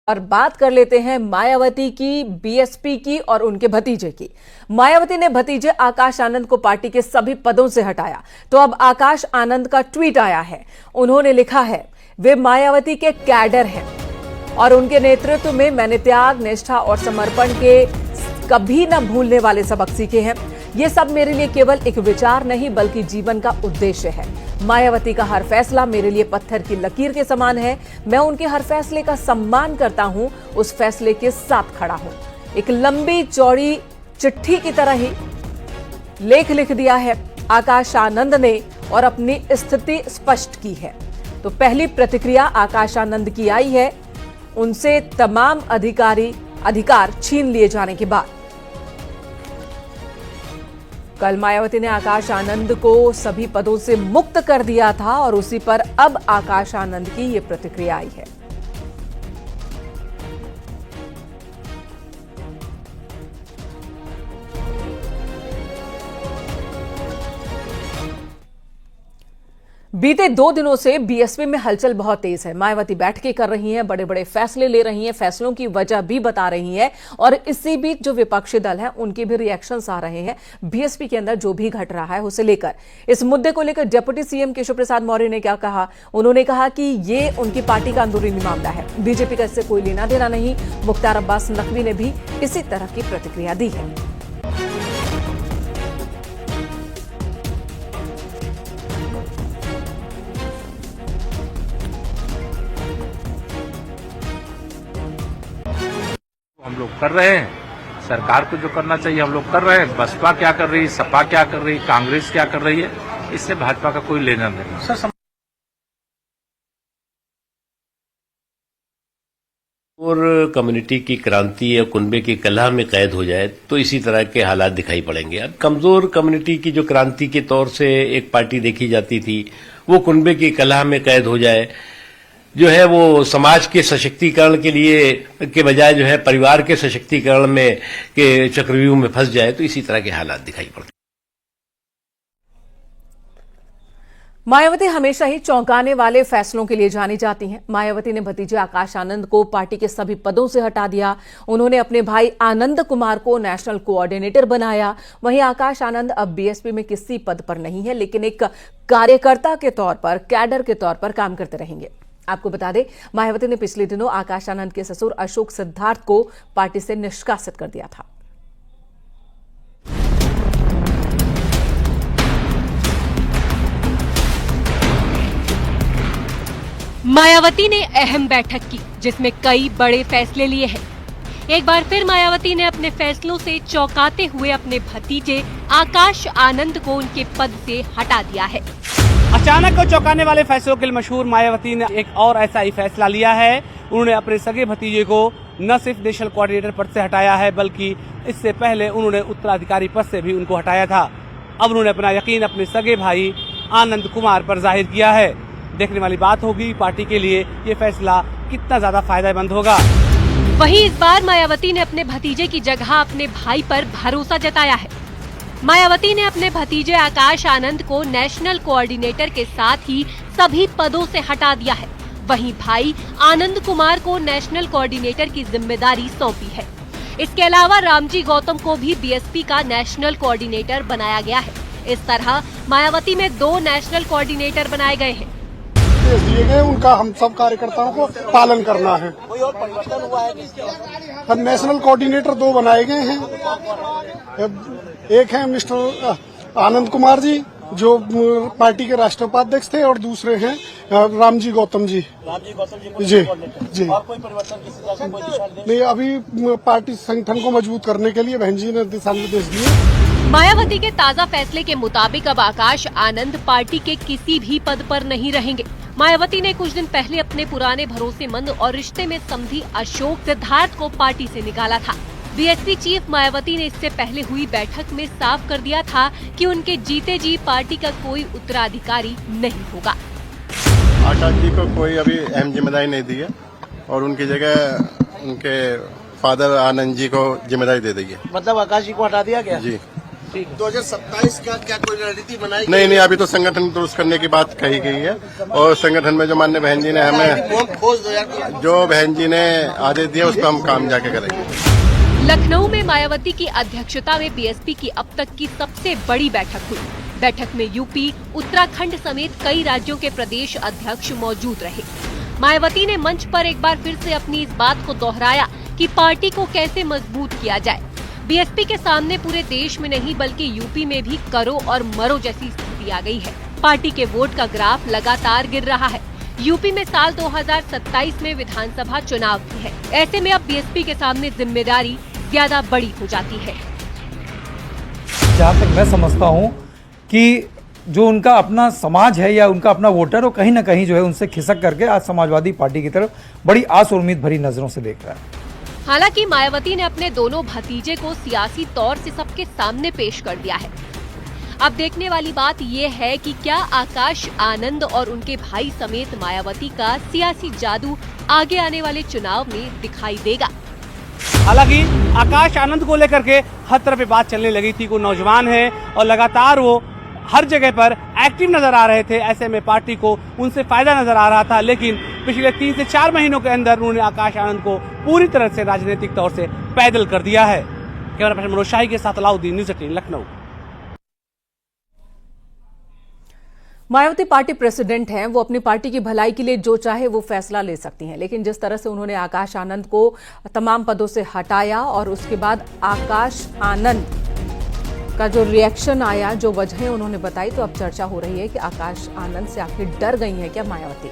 और बात कर लेते हैं मायावती की, बीएसपी की और उनके भतीजे की। मायावती ने भतीजे आकाश आनंद को पार्टी के सभी पदों से हटाया, तो अब आकाश आनंद का ट्वीट आया है। उन्होंने लिखा है, वे मायावती के कैडर हैं और उनके नेतृत्व में मैंने त्याग, निष्ठा और समर्पण के कभी न भूलने वाले सबक सीखे हैं। ये सब मेरे लिए केवल एक विचार नहीं बल्कि जीवन का उद्देश्य है। मायावती का हर फैसला मेरे लिए पत्थर की लकीर के समान है। मैं उनके हर फैसले का सम्मान करता हूं, उस फैसले के साथ खड़ा हूं। एक लंबी चौड़ी चिट्ठी की तरह ही लेख लिख दिया है आकाश आनंद ने और अपनी स्थिति स्पष्ट की है। तो पहली प्रतिक्रिया आकाश आनंद की आई है, उनसे तमाम अधिकार छीन लिए जाने के बाद। कल मायावती ने आकाश आनंद को सभी पदों से मुक्त कर दिया था और उसी पर अब आकाश आनंद की ये प्रतिक्रिया आई है। बीते 2 दिनों से बीएसपी में हलचल बहुत तेज है। मायावती बैठकें कर रही हैं, बड़े बड़े फैसले ले रही हैं, फैसलों की वजह भी बता रही हैं और इसी बीच जो विपक्षी दल हैं उनके भी रिएक्शंस आ रहे हैं बीएसपी के अंदर जो भी घट रहा है उसे लेकर। इस मुद्दे को लेकर डिप्टी सीएम केशव प्रसाद मौर्य ने क्या कहा? उन्होंने कहा कि ये उनकी पार्टी का अंदरूनी मामला है, बीजेपी का इससे कोई लेना देना नहीं। मुख्तार अब्बास नकवी ने भी इसी तरह की प्रतिक्रिया दी है। हम लोग कर रहे हैं, सरकार को जो करना चाहिए हम लोग कर रहे हैं। बसपा क्या कर रही है, सपा क्या कर रही है, कांग्रेस क्या कर रही है, इससे भाजपा का कोई लेना देना। और कम्युनिटी की क्रांति या कुनबे की कलह में कैद हो जाए तो इसी तरह के हालात दिखाई पड़ेंगे। अब कमजोर कम्युनिटी की जो क्रांति के तौर से एक पार्टी देखी जाती थी, वो कुनबे की कलह में कैद हो जाए, जो है वो समाज के सशक्तिकरण के लिए के बजाय जो है परिवार के सशक्तिकरण में के चक्रव्यूह में फंस जाए, तो इसी तरह के हालात दिखाई पड़ते। मायावती हमेशा ही चौंकाने वाले फैसलों के लिए जानी जाती हैं। मायावती ने भतीजे आकाश आनंद को पार्टी के सभी पदों से हटा दिया। उन्होंने अपने भाई आनंद कुमार को नेशनल कोऑर्डिनेटर बनाया। वहीं आकाश आनंद अब बीएसपी में किसी पद पर नहीं है, लेकिन एक कार्यकर्ता के तौर पर, कैडर के तौर पर काम करते रहेंगे। आपको बता दें, मायावती ने पिछले दिनों आकाश आनंद के ससुर अशोक सिद्धार्थ को पार्टी से निष्कासित कर दिया था। मायावती ने अहम बैठक की जिसमें कई बड़े फैसले लिए हैं। एक बार फिर मायावती ने अपने फैसलों से चौंकाते हुए अपने भतीजे आकाश आनंद को उनके पद से हटा दिया है। अचानक और चौंकाने वाले फैसलों के लिए मशहूर मायावती ने एक और ऐसा ही फैसला लिया है। उन्होंने अपने सगे भतीजे को न सिर्फ नेशनल कोऑर्डिनेटर पद से हटाया है, बल्कि इससे पहले उन्होंने उत्तराधिकारी पद से भी उनको हटाया था। अब उन्होंने अपना यकीन अपने सगे भाई आनंद कुमार पर जाहिर किया है। देखने वाली बात होगी पार्टी के लिए ये फैसला कितना ज्यादा फायदेमंद होगा। वहीं इस बार मायावती ने अपने भतीजे की जगह अपने भाई पर भरोसा जताया है। मायावती ने अपने भतीजे आकाश आनंद को नेशनल कोऑर्डिनेटर के साथ ही सभी पदों से हटा दिया है। वहीं भाई आनंद कुमार को नेशनल कोऑर्डिनेटर की जिम्मेदारी सौंपी है। इसके अलावा रामजी गौतम को भी बीएसपी का नेशनल कोऑर्डिनेटर बनाया गया है। इस तरह मायावती में 2 नेशनल कोऑर्डिनेटर बनाए गए हैं। दिए गए उनका हम सब कार्यकर्ताओं को पालन करना है। कोई और परिवर्तन हुआ है? नेशनल कोऑर्डिनेटर 2 बनाए गए हैं। एक है मिस्टर आनंद कुमार जी जो पार्टी के राष्ट्रीय उपाध्यक्ष थे और दूसरे हैं रामजी गौतम जी। जी और कोई परिवर्तन किसी तरह से कोई दिशा नहीं, अभी पार्टी संगठन को मजबूत करने के लिए बहन जी ने दिशा निर्देश दिए। मायावती के ताजा फैसले के मुताबिक अब आकाश आनंद पार्टी के किसी भी पद पर नहीं रहेंगे। मायावती ने कुछ दिन पहले अपने पुराने भरोसेमंद और रिश्ते में समधी अशोक सिद्धार्थ को पार्टी से निकाला था। बीएसपी चीफ मायावती ने इससे पहले हुई बैठक में साफ कर दिया था कि उनके जीते जी पार्टी का कोई उत्तराधिकारी नहीं होगा। आकाश जी को कोई अभी अहम जिम्मेदारी नहीं दी है और उनकी जगह उनके फादर आनंद जी को जिम्मेदारी दे दी है। मतलब आकाश जी को हटा दिया गया? जी। 2027 का क्या कोई रणनीति बनाई? नहीं, अभी तो संगठन दुरुस्त करने की बात कही गई है और संगठन में जो माननीय बहन जी ने हमें जो बहन जी ने आदेश दिया उस पर हम काम जाके करेंगे। लखनऊ में मायावती की अध्यक्षता में बीएसपी की अब तक की सबसे बड़ी बैठक हुई। बैठक में यूपी, उत्तराखंड समेत कई राज्यों के प्रदेश अध्यक्ष मौजूद रहे। मायावती ने मंच पर एक बार फिर से अपनी इस बात को दोहराया कि पार्टी को कैसे मजबूत किया जाए। बीएसपी के सामने पूरे देश में नहीं बल्कि यूपी में भी करो और मरो जैसी स्थिति आ गई है। पार्टी के वोट का ग्राफ लगातार गिर रहा है। यूपी में साल 2027 में विधानसभा चुनाव भी है। ऐसे में अब बीएसपी के सामने जिम्मेदारी ज्यादा बड़ी हो जाती है। जहाँ तक मैं समझता हूँ कि जो उनका अपना समाज है या उनका अपना वोटर वो कहीं ना कहीं जो है उनसे खिसक करके आज समाजवादी पार्टी की तरफ बड़ी आस और उम्मीद भरी नजरों से देख रहा है। हालांकि मायावती ने अपने दोनों भतीजे को सियासी तौर से सबके सामने पेश कर दिया है। अब देखने वाली बात ये है कि क्या आकाश आनंद और उनके भाई समेत मायावती का सियासी जादू आगे आने वाले चुनाव में दिखाई देगा। हालांकि आकाश आनंद को लेकर के हर तरफ बात चलने लगी थी। वो नौजवान है और लगातार वो हर जगह पर एक्टिव नजर आ रहे थे। ऐसे में पार्टी को उनसे फायदा नजर आ रहा था, लेकिन पिछले 3 से 4 महीनों के अंदर उन्होंने आकाश आनंद को पूरी तरह से राजनीतिक तौर से पैदल कर दिया है। कैमरा पर्सन मनोज शाही के साथ Alauddin, news 18 Lucknow. Mayawati party president हैं, वो अपनी पार्टी की भलाई के लिए जो चाहे वो फैसला ले सकती हैं, लेकिन जिस तरह से उन्होंने आकाश आनंद को तमाम पदों से हटाया और उसके बाद आकाश आनंद का जो रिएक्शन आया, जो वजहें उन्होंने बताई, तो अब चर्चा हो रही है कि आकाश आनंद से आखिर डर गई हैं क्या मायावती।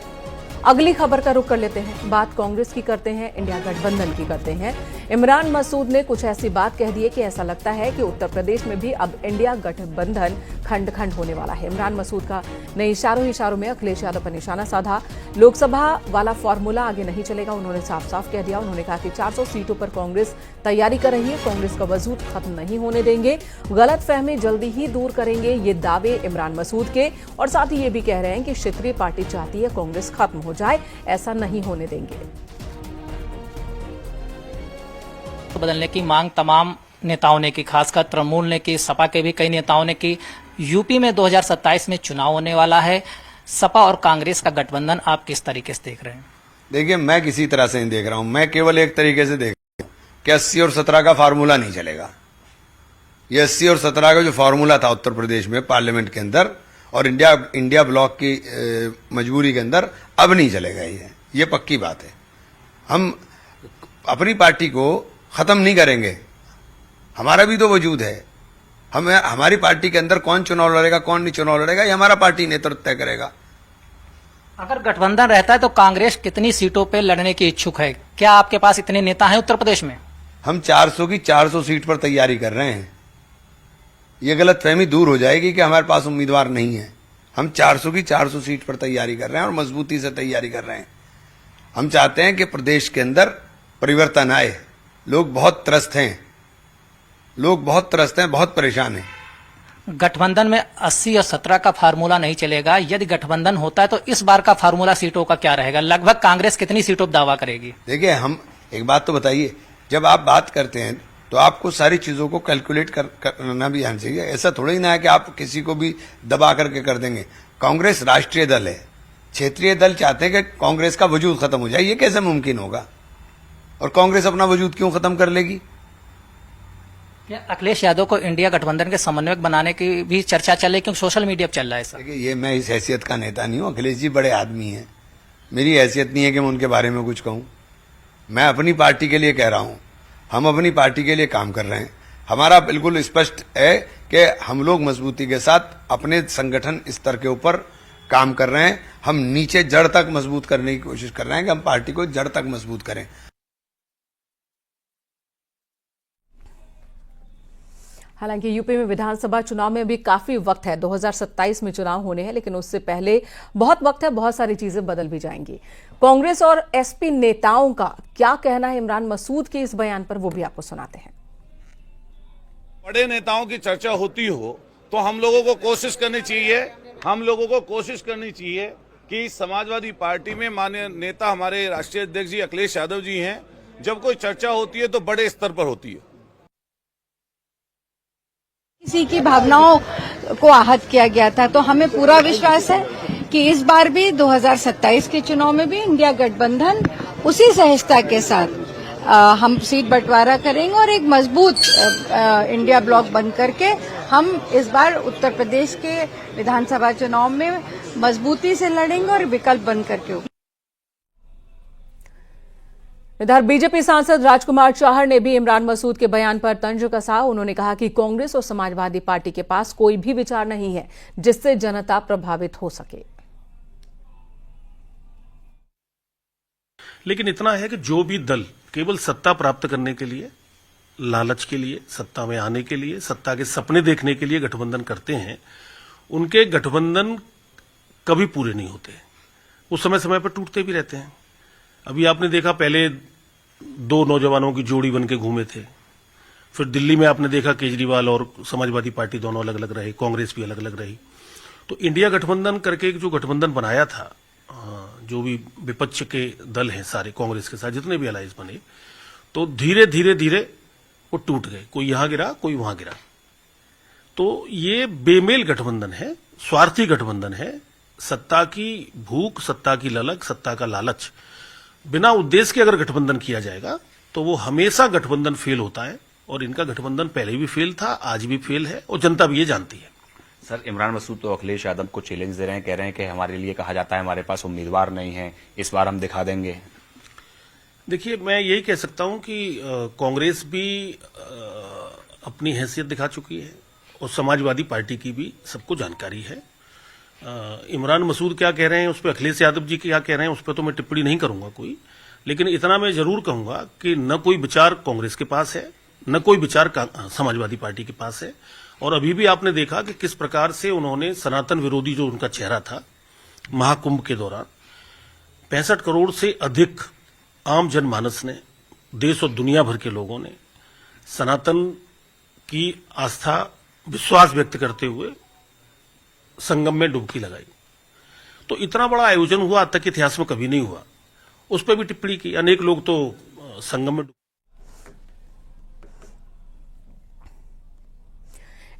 अगली खबर का रुख कर लेते हैं। बात कांग्रेस की करते हैं, इंडिया गठबंधन की करते हैं। इमरान मसूद ने कुछ ऐसी बात कह दी है कि ऐसा लगता है कि उत्तर प्रदेश में भी अब इंडिया गठबंधन खंड खंड होने वाला है। इमरान मसूद का नए इशारों में अखिलेश यादव पर निशाना साधा। लोकसभा वाला फॉर्मूला आगे नहीं चलेगा, उन्होंने साफ साफ कह दिया। उन्होंने कहा कि 400 सीटों पर कांग्रेस तैयारी कर रही है, कांग्रेस का वजूद खत्म नहीं होने देंगे, गलतफहमी जल्दी ही दूर करेंगे, ये दावे इमरान मसूद के। और साथ ही ये भी कह रहे हैं कि क्षेत्रीय पार्टी चाहती है कांग्रेस खत्म हो जाए, ऐसा नहीं होने देंगे। बदलने की मांग तमाम नेताओं ने की, खासकर तृणमूल ने की, सपा के भी कई नेताओं ने की। यूपी में 2027 में चुनाव होने वाला है। सपा और कांग्रेस का गठबंधन आप किस तरीके से देख रहे हैं? देखिए, मैं किसी तरह से नहीं देख रहा हूं। मैं केवल एक तरीके से देख रहा हूं कि 80 और 17 का फार्मूला नहीं चलेगा। ये 80 और 17 का जो फार्मूला था उत्तर प्रदेश में पार्लियामेंट के अंदर और इंडिया ब्लॉक की मजबूरी के अंदर, अब नहीं चलेगा। ये पक्की बात है। हम अपनी पार्टी को खत्म नहीं करेंगे, हमारा भी तो वजूद है। हमारी पार्टी के अंदर कौन चुनाव लड़ेगा, कौन नहीं चुनाव लड़ेगा, ये हमारा पार्टी नेतृत्व तय करेगा। अगर गठबंधन रहता है तो कांग्रेस कितनी सीटों पे लड़ने की इच्छुक है? क्या आपके पास इतने नेता हैं उत्तर प्रदेश में? हम 400 की 400 सीट पर तैयारी कर रहे हैं। ये गलतफहमी दूर हो जाएगी कि हमारे पास उम्मीदवार नहीं है। हम 400 की 400 सीट पर तैयारी कर रहे हैं और मजबूती से तैयारी कर रहे हैं। हम चाहते हैं कि प्रदेश के अंदर परिवर्तन आए। लोग बहुत त्रस्त हैं, बहुत परेशान हैं। गठबंधन में 80 और 17 का फार्मूला नहीं चलेगा। यदि गठबंधन होता है तो इस बार का फार्मूला सीटों का क्या रहेगा? लगभग कांग्रेस कितनी सीटों पर दावा करेगी? देखिए, हम एक बात तो बताइए, जब आप बात करते हैं तो आपको सारी चीजों को कैलकुलेट करना भी आना चाहिए। ऐसा थोड़ा ही ना है कि आप किसी को भी दबा करके कर देंगे। कांग्रेस राष्ट्रीय दल है, क्षेत्रीय दल चाहते हैं कि कांग्रेस का वजूद खत्म हो जाए। ये कैसे मुमकिन होगा? और कांग्रेस अपना वजूद क्यों खत्म कर लेगी? क्या अखिलेश यादव को इंडिया गठबंधन के समन्वयक बनाने की भी चर्चा चल रही, क्योंकि सोशल मीडिया पर चल रहा है सर? देखिए, ये मैं इस हैसियत का नेता नहीं हूँ। अखिलेश जी बड़े आदमी हैं, मेरी हैसियत नहीं है कि मैं उनके बारे में कुछ कहूँ। मैं अपनी पार्टी के लिए कह रहा हूँ, हम अपनी पार्टी के लिए काम कर रहे हैं। हमारा बिल्कुल स्पष्ट है कि हम लोग मजबूती के साथ अपने संगठन स्तर के ऊपर काम कर रहे हैं। हम नीचे जड़ तक मजबूत करने की कोशिश कर रहे हैं कि हम पार्टी को जड़ तक मजबूत करें। हालांकि यूपी में विधानसभा चुनाव में अभी काफी वक्त है, 2027 में चुनाव होने हैं, लेकिन उससे पहले बहुत वक्त है, बहुत सारी चीजें बदल भी जाएंगी। कांग्रेस और एसपी नेताओं का क्या कहना है इमरान मसूद के इस बयान पर, वो भी आपको सुनाते हैं। बड़े नेताओं की चर्चा होती हो तो हम लोगों को कोशिश करनी चाहिए कि समाजवादी पार्टी में माननीय नेता हमारे राष्ट्रीय अध्यक्ष जी अखिलेश यादव जी हैं। जब कोई चर्चा होती है तो बड़े स्तर पर होती है। किसी की भावनाओं को आहत किया गया था। तो हमें पूरा विश्वास है कि इस बार भी 2027 के चुनाव में भी इंडिया गठबंधन उसी सहजता के साथ हम सीट बंटवारा करेंगे और एक मजबूत इंडिया ब्लॉक बन करके हम इस बार उत्तर प्रदेश के विधानसभा चुनाव में मजबूती से लड़ेंगे और विकल्प बन करके। इधर बीजेपी सांसद राजकुमार चाहर ने भी इमरान मसूद के बयान पर तंज कसा। उन्होंने कहा कि कांग्रेस और समाजवादी पार्टी के पास कोई भी विचार नहीं है जिससे जनता प्रभावित हो सके। लेकिन इतना है कि जो भी दल केवल सत्ता प्राप्त करने के लिए, लालच के लिए, सत्ता में आने के लिए, सत्ता के सपने देखने के लिए गठबंधन करते हैं, उनके गठबंधन कभी पूरे नहीं होते। वो समय समय पर टूटते भी रहते हैं। अभी आपने देखा, पहले दो नौजवानों की जोड़ी बन के घूमे थे, फिर दिल्ली में आपने देखा केजरीवाल और समाजवादी पार्टी दोनों अलग अलग रहे, कांग्रेस भी अलग अलग रही। तो इंडिया गठबंधन करके जो गठबंधन बनाया था, जो भी विपक्ष के दल हैं सारे कांग्रेस के साथ जितने भी अलायंस बने, तो धीरे धीरे धीरे वो टूट गए। कोई यहां गिरा, कोई वहां गिरा। तो ये बेमेल गठबंधन है, स्वार्थी गठबंधन है। सत्ता की भूख, सत्ता की ललक, सत्ता का लालच, बिना उद्देश्य के अगर गठबंधन किया जाएगा तो वो हमेशा गठबंधन फेल होता है। और इनका गठबंधन पहले भी फेल था, आज भी फेल है, और जनता भी ये जानती है। सर, इमरान मसूद तो अखिलेश यादव को चैलेंज दे रहे हैं, कह रहे हैं कि हमारे लिए कहा जाता है हमारे पास उम्मीदवार नहीं है, इस बार हम दिखा देंगे। देखिए, मैं यही कह सकता हूं कि कांग्रेस भी अपनी हैसियत दिखा चुकी है और समाजवादी पार्टी की भी सबको जानकारी है। इमरान मसूद क्या कह रहे हैं, उस पर अखिलेश यादव जी क्या कह रहे हैं, उस पर तो मैं टिप्पणी नहीं करूंगा कोई। लेकिन इतना मैं जरूर कहूंगा कि न कोई विचार कांग्रेस के पास है, न कोई विचार समाजवादी पार्टी के पास है। और अभी भी आपने देखा कि किस प्रकार से उन्होंने सनातन विरोधी जो उनका चेहरा था महाकुंभ के दौरान, 65 करोड़ से अधिक आम जनमानस ने, देश और दुनिया भर के लोगों ने सनातन की आस्था, विश्वास व्यक्त करते हुए संगम में डुबकी लगाई। तो इतना बड़ा आयोजन हुआ, आज तक के इतिहास में कभी नहीं हुआ। उस पर भी टिप्पणी की। अनेक लोग तो संगम में।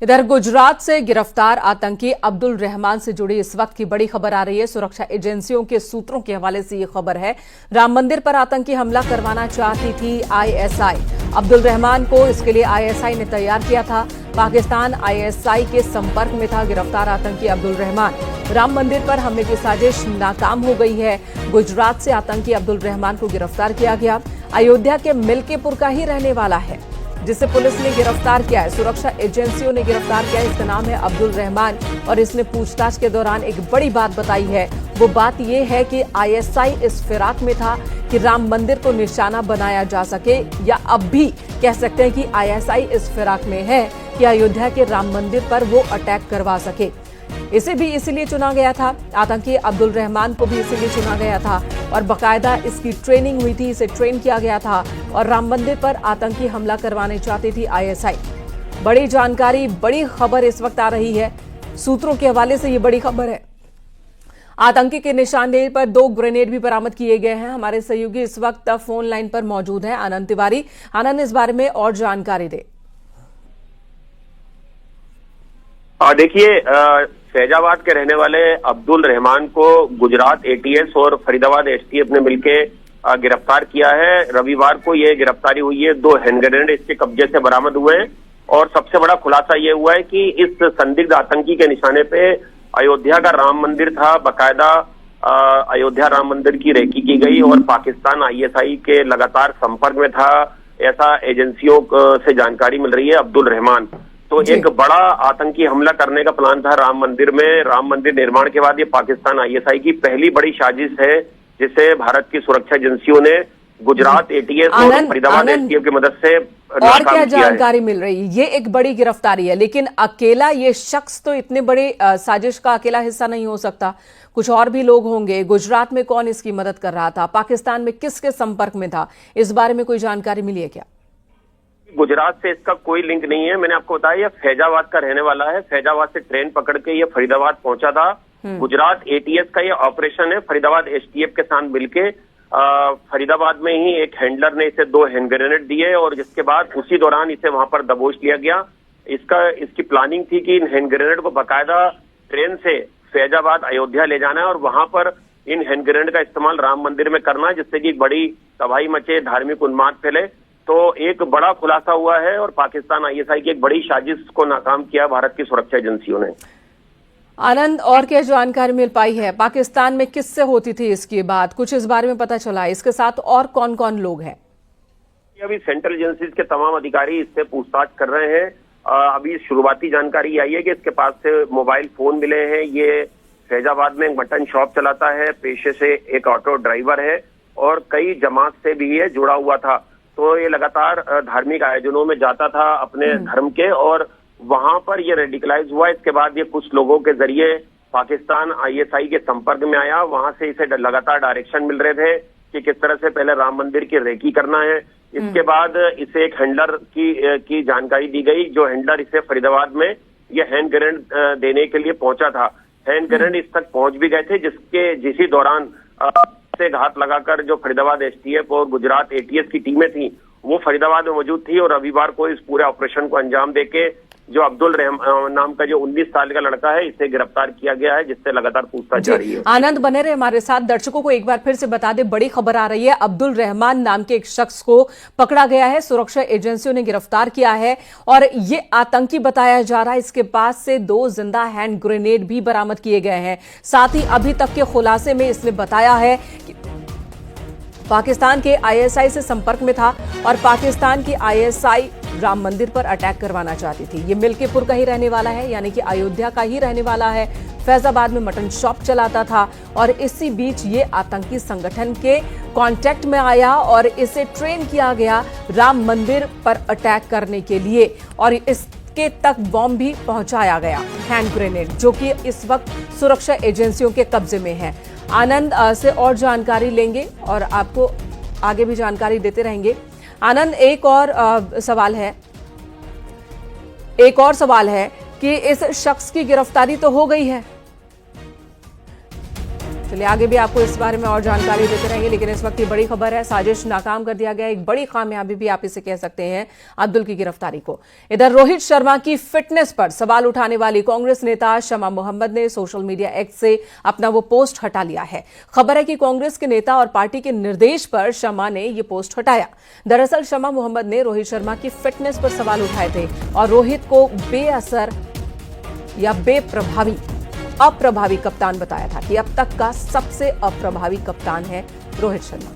इधर गुजरात से गिरफ्तार आतंकी अब्दुल रहमान से जुड़ी इस वक्त की बड़ी खबर आ रही है। सुरक्षा एजेंसियों के सूत्रों के हवाले से ये खबर है। राम मंदिर पर आतंकी हमला करवाना चाहती थी आईएसआई। अब्दुल रहमान को इसके लिए आईएसआई ने तैयार किया था। पाकिस्तान आईएसआई के संपर्क में था। गिरफ्तार आतंकी अब्दुल रहमान। राम मंदिर पर हमले की साजिश नाकाम हो गई है। गुजरात से आतंकी अब्दुल रहमान को गिरफ्तार किया गया। अयोध्या के मिल्कीपुर का ही रहने वाला है, जिसे पुलिस ने गिरफ्तार किया है। सुरक्षा एजेंसियों ने गिरफ्तार किया है। इसका नाम है अब्दुल रहमान और इसने पूछताछ के दौरान एक बड़ी बात बताई है। वो बात यह है कि आईएसआई इस फिराक में था कि राम मंदिर को निशाना बनाया जा सके, या अब भी कह सकते हैं कि आईएसआई इस फिराक में है कि अयोध्या के राम मंदिर पर वो अटैक करवा सके। इसे भी इसीलिए चुना गया था, आतंकी अब्दुल रहमान को भी इसीलिए चुना गया था और बाकायदा इसकी ट्रेनिंग हुई थी, इसे ट्रेन किया गया था और राम मंदिर पर आतंकी हमला करवाने चाहती थी आईएसआई। बड़ी जानकारी, बड़ी खबर इस वक्त आ रही है। सूत्रों के हवाले से ये बड़ी खबर है। आतंकी के निशानदेही पर 2 ग्रेनेड भी बरामद किए गए हैं। हमारे सहयोगी इस वक्त फोन लाइन पर मौजूद हैं, आनंद तिवारी। आनंद, इस बारे में और जानकारी दे। देखिए, फैजाबाद के रहने वाले अब्दुल रहमान को गुजरात एटीएस और फरीदाबाद एसटीएफ ने मिलकर गिरफ्तार किया है। रविवार को ये गिरफ्तारी हुई है। 2 हैंड ग्रेनेड इसके कब्जे से बरामद हुए हैं और सबसे बड़ा खुलासा ये हुआ है कि इस संदिग्ध आतंकी के निशाने पे अयोध्या का राम मंदिर था। बाकायदा अयोध्या राम मंदिर की रेकी की गई और पाकिस्तान आईएसआई के लगातार संपर्क में था, ऐसा एजेंसियों से जानकारी मिल रही है। अब्दुल रहमान तो एक बड़ा आतंकी हमला करने का प्लान था राम मंदिर में। राम मंदिर निर्माण के बाद ये पाकिस्तान आईएसआई की पहली बड़ी साजिश है, जिसे भारत की सुरक्षा एजेंसियों ने गुजरात एटीएस और फरीदाबाद एसटीएफ की मदद से और क्या जानकारी मिल रही है? ये एक बड़ी गिरफ्तारी है, लेकिन अकेला ये शख्स तो इतने बड़े साजिश का अकेला हिस्सा नहीं हो सकता। कुछ और भी लोग होंगे। गुजरात में कौन इसकी मदद कर रहा था? पाकिस्तान में किसके संपर्क में था? इस बारे में कोई जानकारी मिली है क्या? गुजरात से इसका कोई लिंक नहीं है। मैंने आपको बताया ये फैजाबाद का रहने वाला है। फैजाबाद से ट्रेन पकड़ के ये फरीदाबाद पहुंचा था। गुजरात एटीएस का ये ऑपरेशन है। फरीदाबाद एसटीएफ के साथ मिलके फरीदाबाद में ही एक हैंडलर ने इसे 2 हैंड ग्रेनेड दिए और जिसके बाद उसी दौरान इसे वहां पर दबोच लिया गया। इसकी प्लानिंग थी कि इन हैंड ग्रेनेड को बाकायदा ट्रेन से फैजाबाद अयोध्या ले जाना है और वहां पर इन हैंड ग्रेनेड का इस्तेमाल राम मंदिर में करना है, जिससे कि बड़ी तबाही मचे, धार्मिक उन्माद फैले। तो एक बड़ा खुलासा हुआ है और पाकिस्तान आईएसआई की एक बड़ी साजिश को नाकाम किया भारत की सुरक्षा एजेंसियों ने। आनंद, और क्या जानकारी मिल पाई है? पाकिस्तान में किससे होती थी इसकी बात? कुछ इस बारे में पता चला? इसके साथ और कौन कौन लोग हैं? अभी सेंट्रल एजेंसीज के तमाम अधिकारी इससे पूछताछ कर रहे हैं। अभी शुरुआती जानकारी आई है कि इसके पास से मोबाइल फोन मिले हैं। ये फैजाबाद में एक मटन शॉप चलाता है, पेशे से एक ऑटो ड्राइवर है और कई जमात से भी ये जुड़ा हुआ था। तो ये लगातार धार्मिक आयोजनों में जाता था अपने धर्म के, और वहां पर ये रेडिकलाइज हुआ। इसके बाद ये कुछ लोगों के जरिए पाकिस्तान आईएसआई के संपर्क में आया। वहां से इसे लगातार डायरेक्शन मिल रहे थे कि किस तरह से पहले राम मंदिर की रेकी करना है। इसके बाद इसे एक हैंडलर की जानकारी दी गई, जो हैंडलर इसे फरीदाबाद में ये हैंड ग्रेनेड देने के लिए पहुंचा था। हैंड ग्रेनेड इस तक पहुंच भी गए थे, जिसी दौरान से घात लगाकर जो फरीदाबाद एसटीएफ और गुजरात एटीएस की टीमें थी वो फरीदाबाद में मौजूद थी। और रविवार को इस पूरे ऑपरेशन को अंजाम देके जो अब्दुल रहमान नाम का जो 19 साल का लड़का है, इसे गिरफ्तार किया गया है, जिससे लगातार पूछताछ जारी है। आनंद बने रहे हमारे साथ। दर्शकों को एक बार फिर से बता दें, बड़ी खबर आ रही है। अब्दुल रहमान नाम के एक शख्स को पकड़ा गया है, सुरक्षा एजेंसियों ने गिरफ्तार किया है और ये आतंकी बताया जा रहा है। इसके पास से 2 जिंदा हैंड ग्रेनेड भी बरामद किए गए हैं। साथ ही अभी तक के खुलासे में इसने बताया है कि पाकिस्तान के आईएसआई से संपर्क में था और पाकिस्तान की आईएसआई राम मंदिर पर अटैक करवाना चाहती थी। ये मिल्कीपुर का ही रहने वाला है, यानी कि अयोध्या का ही रहने वाला है। फैजाबाद में मटन शॉप चलाता था और इसी बीच ये आतंकी संगठन के कांटेक्ट में आया और इसे ट्रेन किया गया राम मंदिर पर अटैक करने के लिए और इसके तक बॉम्ब भी पहुंचाया गया, हैंड ग्रेनेड, जो कि इस वक्त सुरक्षा एजेंसियों के कब्जे में है। आनंद से और जानकारी लेंगे और आपको आगे भी जानकारी देते रहेंगे। आनंद, एक और सवाल है कि इस शख्स की गिरफ्तारी तो हो गई है, चलिए आगे भी आपको इस बारे में और जानकारी देते रहेंगे, लेकिन इस वक्त की बड़ी खबर है, साजिश नाकाम कर दिया गया। एक बड़ी कामयाबी भी आप इसे कह सकते हैं अब्दुल की गिरफ्तारी को। इधर रोहित शर्मा की फिटनेस पर सवाल उठाने वाली कांग्रेस नेता शमा मोहम्मद ने सोशल मीडिया एक्स से अपना वो पोस्ट हटा लिया है। खबर है कि कांग्रेस के नेता और पार्टी के निर्देश पर शमा ने ये पोस्ट हटाया। दरअसल शमा मोहम्मद ने रोहित शर्मा की फिटनेस पर सवाल उठाए थे और रोहित को बेअसर या अप्रभावी कप्तान बताया था कि अब तक का सबसे अप्रभावी कप्तान है रोहित शर्मा।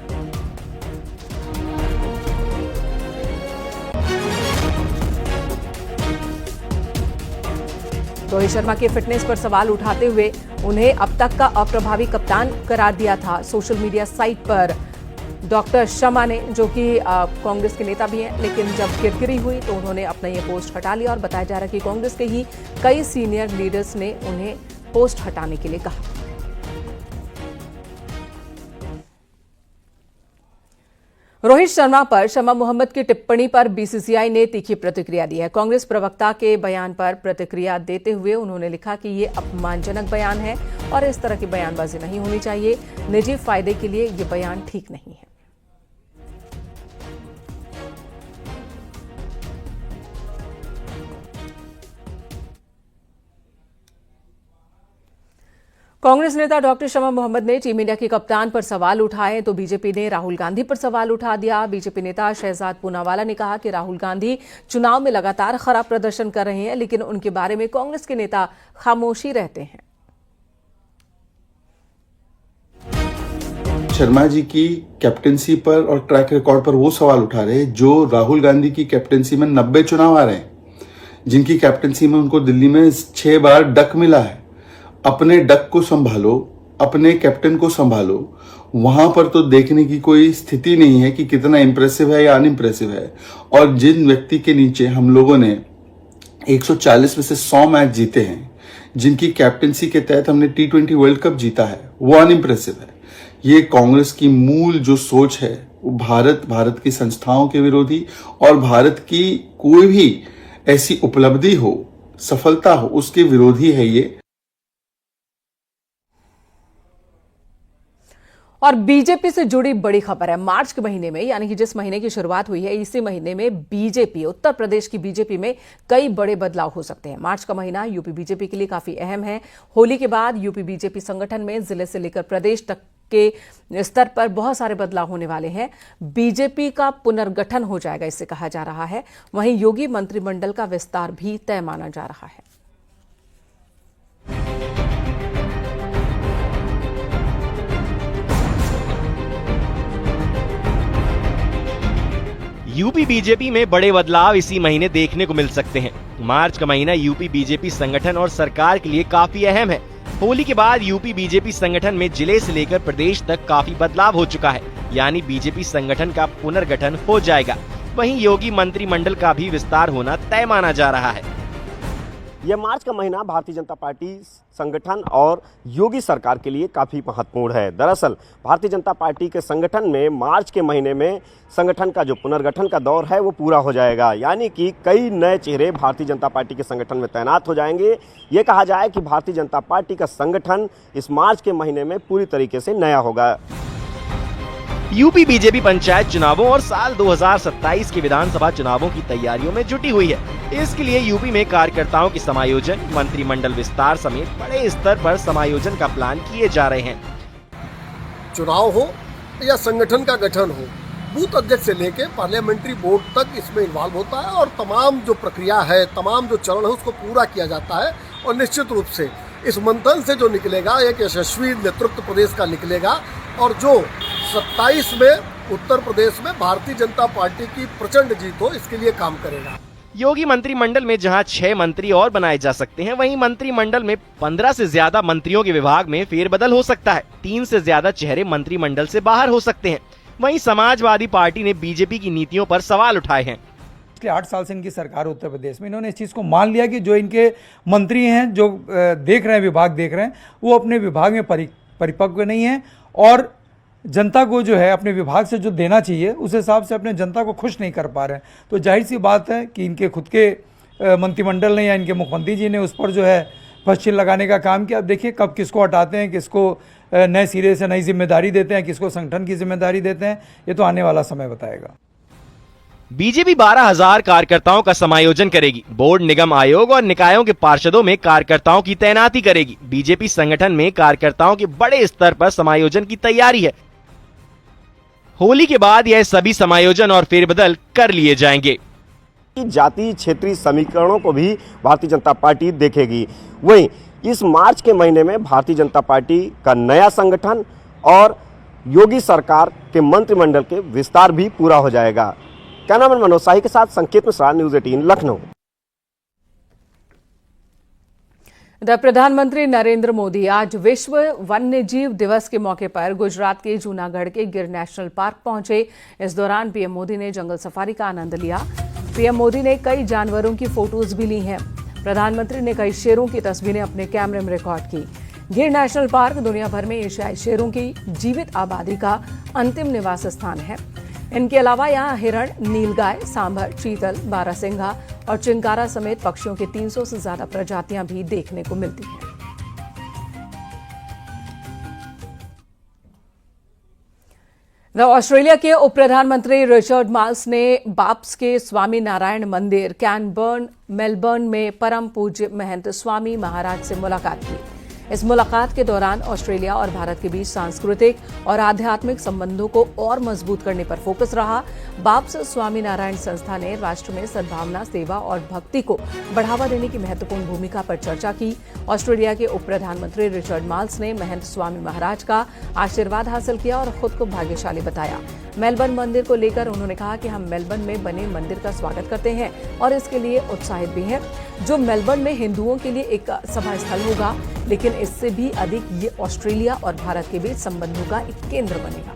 रोहित शर्मा की फिटनेस पर सवाल उठाते हुए उन्हें अब तक का अप्रभावी कप्तान करार दिया था सोशल मीडिया साइट पर डॉक्टर शमा ने, जो कि कांग्रेस के नेता भी हैं, लेकिन जब गिरगिरी हुई तो उन्होंने अपना ये पोस्ट हटा लिया और बताया जा रहा है कि कांग्रेस के ही कई सीनियर लीडर्स ने उन्हें पोस्ट हटाने के लिए कहा। रोहित शर्मा पर शमा मोहम्मद की टिप्पणी पर बीसीसीआई ने तीखी प्रतिक्रिया दी है। कांग्रेस प्रवक्ता के बयान पर प्रतिक्रिया देते हुए उन्होंने लिखा कि ये अपमानजनक बयान है और इस तरह की बयानबाजी नहीं होनी चाहिए। निजी फायदे के लिए ये बयान ठीक नहीं है। कांग्रेस नेता डॉक्टर शमा मोहम्मद ने टीम इंडिया के कप्तान पर सवाल उठाए तो बीजेपी ने राहुल गांधी पर सवाल उठा दिया। बीजेपी नेता शहजाद पूनावाला ने कहा कि राहुल गांधी चुनाव में लगातार खराब प्रदर्शन कर रहे हैं, लेकिन उनके बारे में कांग्रेस के नेता खामोशी रहते हैं। शर्मा जी की कैप्टेंसी पर और ट्रैक रिकॉर्ड पर वो सवाल उठा रहे हैं जो राहुल गांधी की कैप्टेंसी में 90 चुनाव आ रहे हैं, जिनकी कैप्टेंसी में उनको दिल्ली में 6 बार डक मिला है। अपने डक को संभालो, अपने कैप्टन को संभालो। वहां पर तो देखने की कोई स्थिति नहीं है कि कितना इंप्रेसिव है या अनइम्प्रेसिव है। और जिन व्यक्ति के नीचे हम लोगों ने 140 में से 100 मैच जीते हैं, जिनकी कैप्टेंसी के तहत हमने T20 वर्ल्ड कप जीता है, वो अनइम्प्रेसिव है। ये कांग्रेस की मूल जो सोच है वो भारत की संस्थाओं के विरोधी और भारत की कोई भी ऐसी उपलब्धि हो, सफलता हो, उसके विरोधी है ये। और बीजेपी से जुड़ी बड़ी खबर है। मार्च के महीने में, यानी कि जिस महीने की शुरुआत हुई है, इसी महीने में बीजेपी, उत्तर प्रदेश की बीजेपी में कई बड़े बदलाव हो सकते हैं। मार्च का महीना यूपी बीजेपी के लिए काफी अहम है। होली के बाद यूपी बीजेपी संगठन में जिले से लेकर प्रदेश तक के स्तर पर बहुत सारे बदलाव होने वाले हैं। बीजेपी का पुनर्गठन हो जाएगा, इससे कहा जा रहा है। वहीं योगी मंत्रिमंडल का विस्तार भी तय माना जा रहा है। यूपी बीजेपी में बड़े बदलाव इसी महीने देखने को मिल सकते हैं। मार्च का महीना यूपी बीजेपी संगठन और सरकार के लिए काफी अहम है। होली के बाद यूपी बीजेपी संगठन में जिले से लेकर प्रदेश तक काफी बदलाव हो चुका है, यानी बीजेपी संगठन का पुनर्गठन हो जाएगा। वहीं योगी मंत्रिमंडल का भी विस्तार होना तय माना जा रहा है। यह मार्च का महीना भारतीय जनता पार्टी संगठन और योगी सरकार के लिए काफी महत्वपूर्ण है। दरअसल भारतीय जनता पार्टी के संगठन में मार्च के महीने में संगठन का जो पुनर्गठन का दौर है वो पूरा हो जाएगा, यानी कि कई नए चेहरे भारतीय जनता पार्टी के संगठन में तैनात हो जाएंगे। ये कहा जाए कि भारतीय जनता पार्टी का संगठन इस मार्च के महीने में पूरी तरीके से नया होगा। यूपी बीजेपी पंचायत चुनावों और साल 2027 के विधानसभा चुनावों की तैयारियों में जुटी हुई है। इसके लिए यूपी में कार्यकर्ताओं के समायोजन, मंत्रिमंडल विस्तार समेत बड़े स्तर पर समायोजन का प्लान किए जा रहे हैं। चुनाव हो या संगठन का गठन हो, बूथ अध्यक्ष से लेके पार्लियामेंट्री बोर्ड तक इसमें इन्वॉल्व होता है और तमाम जो प्रक्रिया है, तमाम जो चरण है उसको पूरा किया जाता है। और निश्चित रूप से इस मंथन से जो निकलेगा एक यशस्वी नेतृत्व प्रदेश का निकलेगा और जो 27 में उत्तर प्रदेश में भारतीय जनता पार्टी की प्रचंड जीत हो, इसके लिए काम करेगा। योगी मंत्रिमंडल में जहां 6 मंत्री और बनाए जा सकते हैं, वहीं मंत्रिमंडल में 15 से ज्यादा मंत्रियों के विभाग में फेरबदल हो सकता है। 3 से ज्यादा चेहरे मंत्रिमंडल से बाहर हो सकते हैं। वहीं समाजवादी पार्टी ने बीजेपी की नीतियों पर सवाल उठाए हैं। 8 साल से इनकी सरकार उत्तर प्रदेश में, इन्होंने इस चीज़ को मान लिया कि जो इनके मंत्री हैं, जो देख रहे हैं, विभाग देख रहे हैं, वो अपने विभाग में परिपक्व नहीं है और जनता को जो है अपने विभाग से जो देना चाहिए उस हिसाब से अपने जनता को खुश नहीं कर पा रहे हैं। तो जाहिर सी बात है कि इनके खुद के मंत्रिमंडल ने या इनके मुख्यमंत्री जी ने उस पर जो है फर्स्ट लगाने का काम किया। अब देखिए कब किसको हटाते हैं, किसको नए सिरे से नई जिम्मेदारी देते हैं, किसको संगठन की जिम्मेदारी देते हैं, ये तो आने वाला समय बताएगा। बीजेपी 12,000 कार्यकर्ताओं का समायोजन करेगी। बोर्ड, निगम, आयोग और निकायों के पार्षदों में कार्यकर्ताओं की तैनाती करेगी। बीजेपी संगठन में कार्यकर्ताओं के बड़े स्तर पर समायोजन की तैयारी है। होली के बाद यह सभी समायोजन और फेरबदल कर लिए जाएंगे। जातीय क्षेत्रीय समीकरणों को भी भारतीय जनता पार्टी देखेगी। वहीं इस मार्च के महीने में भारतीय जनता पार्टी का नया संगठन और योगी सरकार के मंत्रिमंडल के विस्तार भी पूरा हो जाएगा। कैमरामैन मनोज शाही के साथ संकेत मिश्रा, न्यूज़ 18 लखनऊ। प्रधानमंत्री नरेंद्र मोदी आज विश्व वन्यजीव दिवस के मौके पर गुजरात के जूनागढ़ के गिर नेशनल पार्क पहुंचे। इस दौरान पीएम मोदी ने जंगल सफारी का आनंद लिया। पीएम मोदी ने कई जानवरों की फोटोज भी ली हैं। प्रधानमंत्री ने कई शेरों की तस्वीरें अपने कैमरे में रिकॉर्ड की। गिर नेशनल पार्क दुनिया भर में एशियाई शेरों की जीवित आबादी का अंतिम निवास स्थान है। इनके अलावा यहाँ हिरण, नीलगाय, सांभर, चीतल, बारहसिंघा और चिंकारा समेत पक्षियों की 300 से ज्यादा प्रजातियां भी देखने को मिलती हैं। ऑस्ट्रेलिया के उप प्रधानमंत्री रिचर्ड मार्ल्स ने बाप्स के स्वामी नारायण मंदिर कैनबर्न, मेलबर्न में परम पूज्य महंत स्वामी महाराज से मुलाकात की। इस मुलाकात के दौरान ऑस्ट्रेलिया और भारत के बीच सांस्कृतिक और आध्यात्मिक संबंधों को और मजबूत करने पर फोकस रहा। बाप्स स्वामी नारायण संस्था ने राष्ट्र में सद्भावना, सेवा और भक्ति को बढ़ावा देने की महत्वपूर्ण भूमिका पर चर्चा की। ऑस्ट्रेलिया के उप प्रधानमंत्री रिचर्ड मार्ल्स ने महंत स्वामी महाराज का आशीर्वाद हासिल किया और खुद को भाग्यशाली बताया। मेलबर्न मंदिर को लेकर उन्होंने कहा कि हम मेलबर्न में बने मंदिर का स्वागत करते हैं और इसके लिए उत्साहित भी हैं। जो मेलबर्न में हिंदुओं के लिए एक सभा स्थल होगा, लेकिन इससे भी अधिक ये ऑस्ट्रेलिया और भारत के बीच संबंधों का एक केंद्र बनेगा।